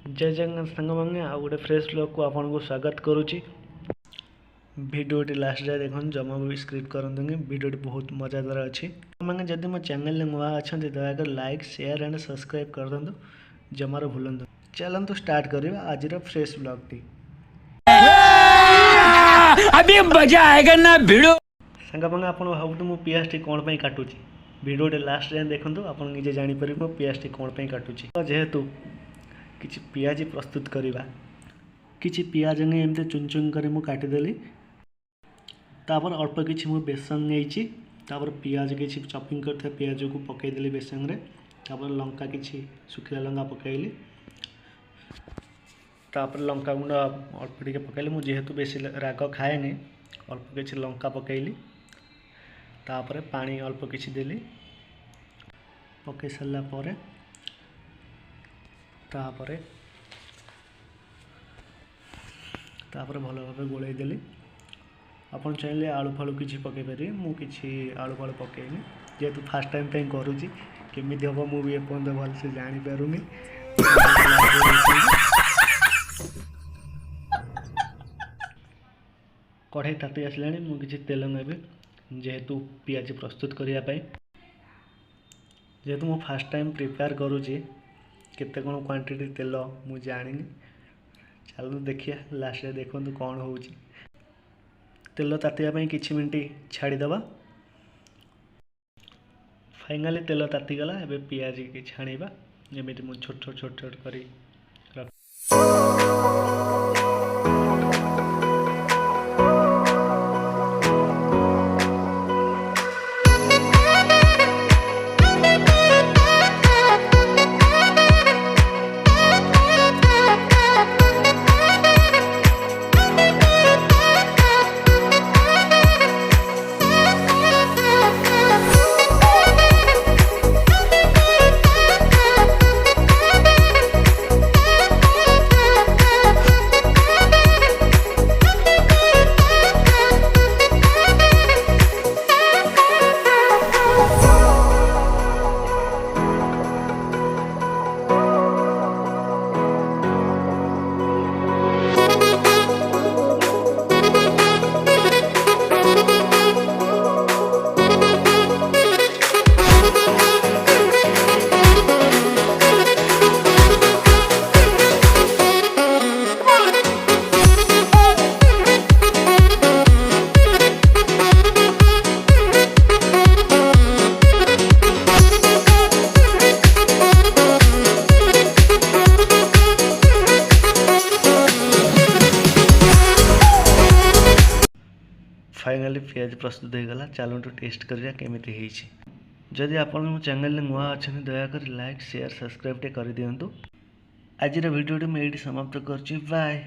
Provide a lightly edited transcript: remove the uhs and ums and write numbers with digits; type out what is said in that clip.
जय जगन्नाथ सांग मैंने आ गए फ्रेश ब्लॉग को आपको स्वागत करुच्ची। भिडियोटी लास्ट जाए देखो जमा भी स्क्रिप्ट करते भिडियोटी बहुत मजादार अच्छी। मैंने जब मो चैनल नुआ अच्छा Dayakar like share and subscribe कर दिंतु जमार भूलु। चलतु स्टार्ट करवा आज फ्रेश ब्लॉग टी। अभी मजा आएगा ना भिड़ो सांग मैंने आप भावुँ मो पियाज टी कौन पर काटुची भिडियोटे लास्ट जाए देखो आप निजे जापर मो पियाज टी कौन पर काटुची। जेहेतु किसी पियाज प्रस्तुत करवा किसी पियाज नहीं एमती चुन चुन कर काटिदेली तापर अल्प किसी मु बेसन नहीं पियाज किसी चॉपिंग कर पियाज को पकईदेली बेसन रे तापर लंका किसी सुखिला लंका पकईली तापर लंका गुंड अल्प टे पकईली मुझे जेहेतु बेसी राग खाएनी अल्प किसी लंका पकईली तापर पानी अल्प किसी देली पकई सारा पर तापर भल भाव गोल देली। आपन चाहिए आलू फालू किसी पकई पारे मु किसी आलू फालू पकईनी जेहेतु फास्ट टाइम पे करुँची केमी हम मुझे एपर्त भल से जापारूनी। कढ़ाई ताती आसला मुझे तेल नेबी जेहेतु पियाज प्रस्तुत करने जेहेतु मु फास्ट टाइम प्रिपेयर करुँची केते कौन क्वांटिटी तेल मु जानी। चलो देखिए लास्ट देखो कौन हो तेल तातिया किछि मिनट छाड़ीदबा। फाइनाली तेल तातीगला एबे पियाज की छाणीबा जमी मुझे छोट छोट छोट छोट करी फाइनाली पियाज प्रस्तुत हो गला। चलतु टेस्ट करिया केमिति हेछि। जदि आपण मो चैनल नुआ अच्छा दयाकर लाइक शेयर सब्सक्राइब कर दिंतु। आज वीडियो मैं ये समाप्त कर बाय।